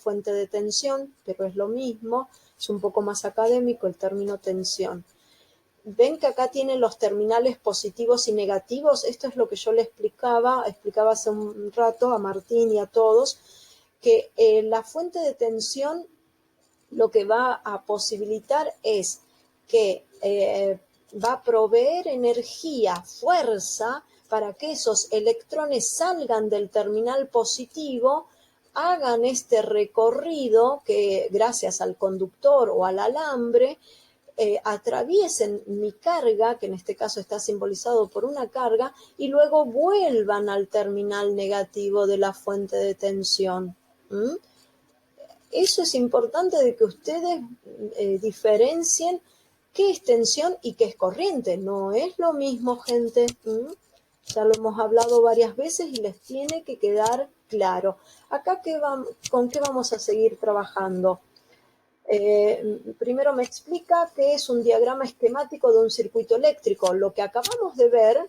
fuente de tensión, pero es lo mismo, es un poco más académico el término tensión. Ven que acá tienen los terminales positivos y negativos. Esto es lo que yo le explicaba hace un rato a Martín y a todos, que la fuente de tensión lo que va a posibilitar es que va a proveer energía, fuerza, para que esos electrones salgan del terminal positivo, hagan este recorrido que gracias al conductor o al alambre, atraviesen mi carga, que en este caso está simbolizado por una carga, y luego vuelvan al terminal negativo de la fuente de tensión. Eso es importante de que ustedes diferencien qué es tensión y qué es corriente. No es lo mismo, gente. Ya lo hemos hablado varias veces y les tiene que quedar claro. Acá, ¿con qué vamos a seguir trabajando? Primero me explica qué es un diagrama esquemático de un circuito eléctrico. Lo que acabamos de ver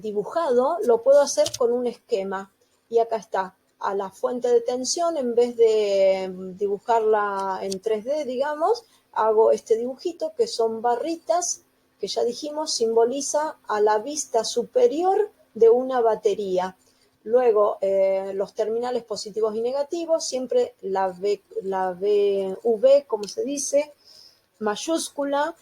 dibujado lo puedo hacer con un esquema. Y acá está, a la fuente de tensión, en vez de dibujarla en 3D, digamos, hago este dibujito que son barritas, que ya dijimos simboliza a la vista superior de una batería. Luego, los terminales positivos y negativos, siempre la VV, como se dice, mayúscula,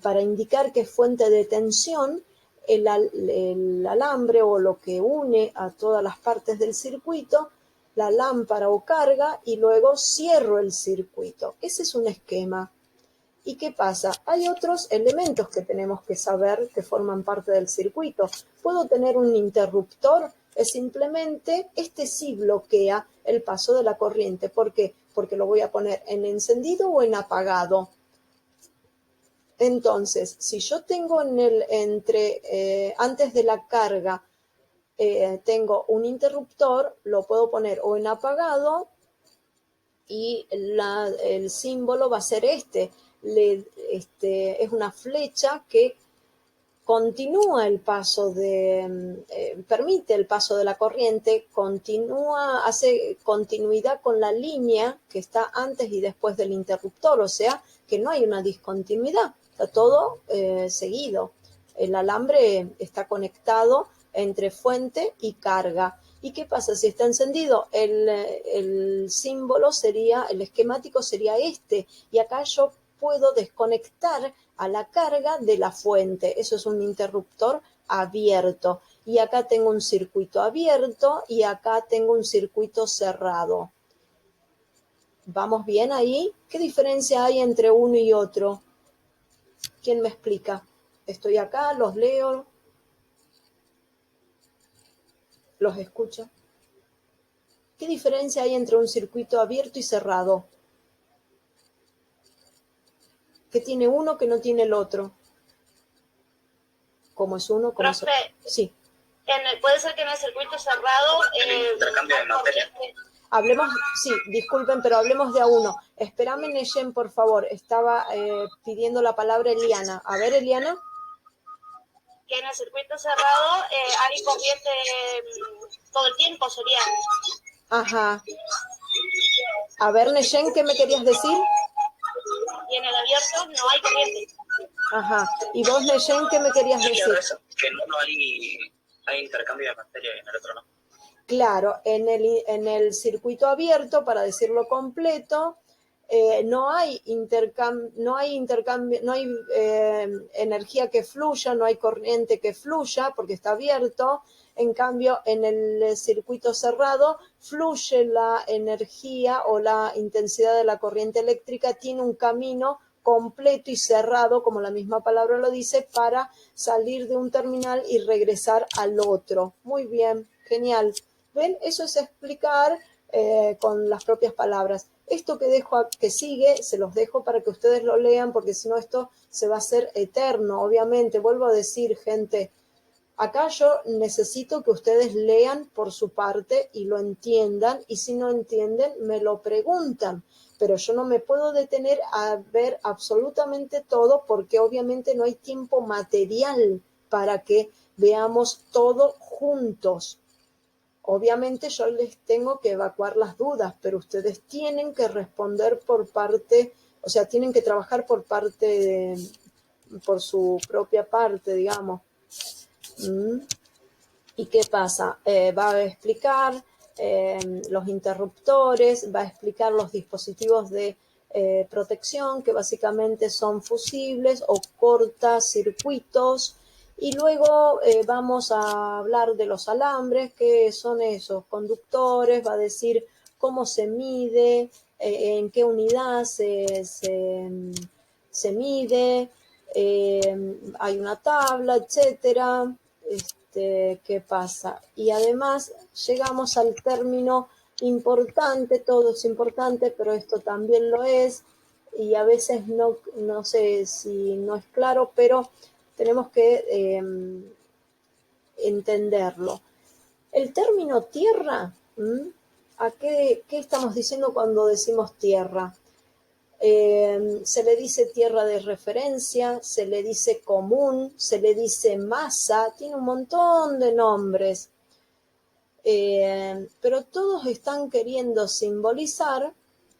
para indicar que es fuente de tensión. El alambre o lo que une a todas las partes del circuito, la lámpara o carga, y luego cierro el circuito. Ese es un esquema. ¿Y qué pasa? Hay otros elementos que tenemos que saber que forman parte del circuito. Puedo tener un interruptor, es simplemente este sí bloquea el paso de la corriente. ¿Por qué? Porque lo voy a poner en encendido o en apagado. Entonces, si yo tengo antes de la carga, tengo un interruptor, lo puedo poner o en apagado y el símbolo va a ser este. Es una flecha que continúa el paso permite el paso de la corriente, hace continuidad con la línea que está antes y después del interruptor, o sea que no hay una discontinuidad, está todo seguido. El alambre está conectado entre fuente y carga. ¿Y qué pasa si está encendido? El símbolo sería, el esquemático sería este, y acá yo puedo desconectar a la carga de la fuente. Eso es un interruptor abierto. Y acá tengo un circuito abierto y acá tengo un circuito cerrado. ¿Vamos bien ahí? ¿Qué diferencia hay entre uno y otro? ¿Quién me explica? Estoy acá, los leo, los escucho. ¿Qué diferencia hay entre un circuito abierto y cerrado? ¿Qué tiene uno que no tiene el otro? ¿Cómo es uno? ¿Cómo es otro? Sí. Puede ser que en el circuito cerrado intercambio de materia. Hablemos, sí, disculpen, pero hablemos de a uno. Espérame, Neyen, por favor. Estaba pidiendo la palabra Eliana. A ver, Eliana. Que en el circuito cerrado hay corriente todo el tiempo, sería. Ajá. A ver, Neyen, ¿qué me querías decir? Y en el abierto no hay corriente. Ajá. ¿Y vos, Neyen, qué me querías decir? Que en uno hay intercambio de materia y en el otro no. Claro, en el circuito abierto, para decirlo completo, no hay intercambio, no hay energía que fluya, no hay corriente que fluya porque está abierto. En cambio, en el circuito cerrado fluye la energía o la intensidad de la corriente eléctrica, tiene un camino completo y cerrado, como la misma palabra lo dice, para salir de un terminal y regresar al otro. Muy bien, genial. ¿Ven? Eso es explicar con las propias palabras. Esto que sigue, se los dejo para que ustedes lo lean, porque si no esto se va a hacer eterno, obviamente. Vuelvo a decir, gente, acá yo necesito que ustedes lean por su parte y lo entiendan, y si no entienden, me lo preguntan. Pero yo no me puedo detener a ver absolutamente todo, porque obviamente no hay tiempo material para que veamos todo juntos. Obviamente yo les tengo que evacuar las dudas, pero ustedes tienen que responder por parte, o sea, tienen que trabajar por por su propia parte, digamos. ¿Mm? ¿Y qué pasa? Va a explicar los interruptores, va a explicar los dispositivos de protección, que básicamente son fusibles o cortacircuitos, y luego vamos a hablar de los alambres, que son esos conductores, va a decir cómo se mide, en qué unidad se mide, hay una tabla, etcétera. ¿Qué pasa? Y además llegamos al término importante, todo es importante, pero esto también lo es, y a veces no sé si no es claro, pero tenemos que entenderlo. El término tierra, ¿a qué estamos diciendo cuando decimos tierra? Se le dice tierra de referencia, se le dice común, se le dice masa, tiene un montón de nombres, pero todos están queriendo simbolizar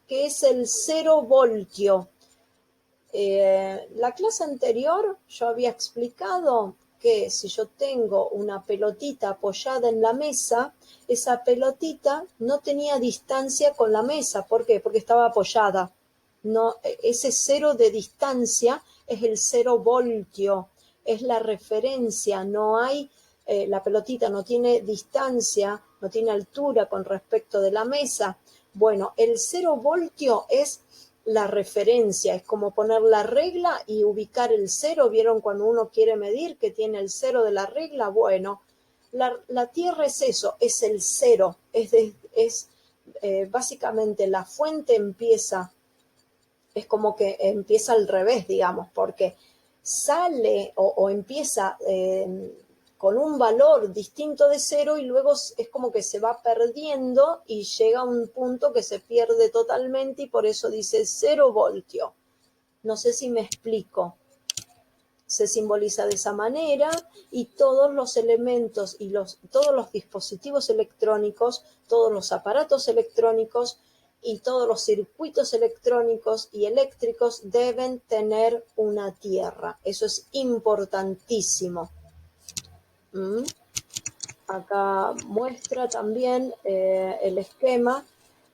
que es el 0 voltio. La clase anterior yo había explicado que si yo tengo una pelotita apoyada en la mesa, esa pelotita no tenía distancia con la mesa. ¿Por qué? Porque estaba apoyada. No, ese 0 de distancia es el 0 voltio, es la referencia, no hay, la pelotita no tiene distancia, no tiene altura con respecto de la mesa. Bueno, el 0 voltio es la referencia, es como poner la regla y ubicar el 0. ¿Vieron cuando uno quiere medir que tiene el 0 de la regla? Bueno, la Tierra es eso, es el 0, básicamente la fuente empieza, es como que empieza al revés, digamos, porque sale o empieza con un valor distinto de 0 y luego es como que se va perdiendo y llega a un punto que se pierde totalmente, y por eso dice 0 voltio. No sé si me explico. Se simboliza de esa manera, y todos los elementos y todos los dispositivos electrónicos, todos los aparatos electrónicos y todos los circuitos electrónicos y eléctricos deben tener una tierra. Eso es importantísimo. Acá muestra también el esquema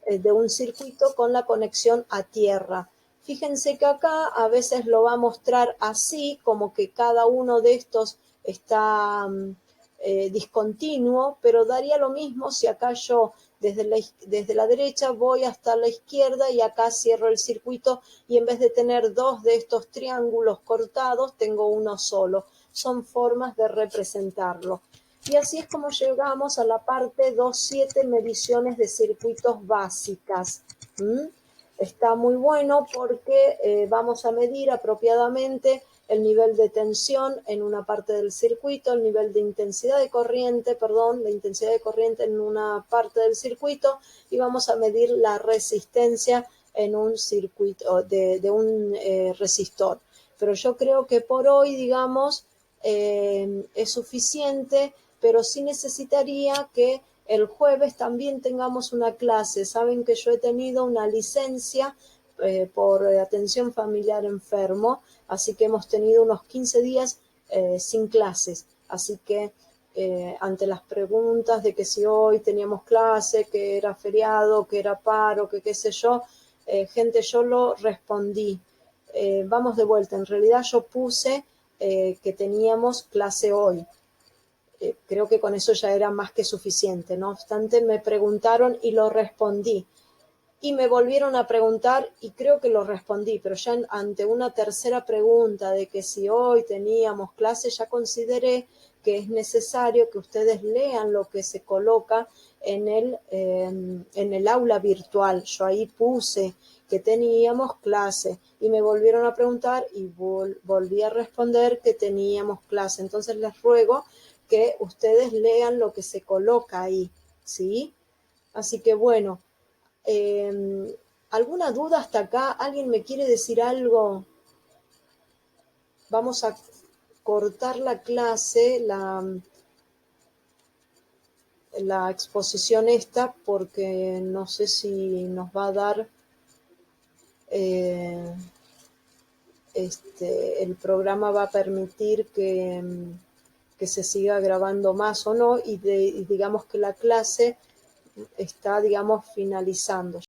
de un circuito con la conexión a tierra. Fíjense que acá a veces lo va a mostrar así, como que cada uno de estos está discontinuo, pero daría lo mismo si acá yo desde la derecha voy hasta la izquierda y acá cierro el circuito, y en vez de tener dos de estos triángulos cortados, tengo uno solo. Son formas de representarlo. Y así es como llegamos a la parte 2.7, mediciones de circuitos básicas. Está muy bueno porque vamos a medir apropiadamente el nivel de tensión en una parte del circuito, el nivel de intensidad de corriente, la intensidad de corriente en una parte del circuito, y vamos a medir la resistencia en un circuito de un resistor. Pero yo creo que por hoy, digamos, es suficiente, pero sí necesitaría que el jueves también tengamos una clase. Saben que yo he tenido una licencia por atención familiar enfermo, así que hemos tenido unos 15 días sin clases. Así que ante las preguntas de que si hoy teníamos clase, que era feriado, que era paro, que qué sé yo, gente, yo lo respondí. Vamos de vuelta, en realidad yo puse que teníamos clase hoy. Creo que con eso ya era más que suficiente. No obstante, me preguntaron y lo respondí. Y me volvieron a preguntar y creo que lo respondí, pero ya ante una tercera pregunta de que si hoy teníamos clase, ya consideré que es necesario que ustedes lean lo que se coloca en el aula virtual. Yo ahí puse que teníamos clase y me volvieron a preguntar y volví a responder que teníamos clase. Entonces les ruego que ustedes lean lo que se coloca ahí, ¿sí? Así que bueno, ¿alguna duda hasta acá? ¿Alguien me quiere decir algo? Vamos a cortar la clase, la exposición esta porque no sé si nos va a dar el programa va a permitir que se siga grabando más o no y digamos que la clase está, digamos, finalizando.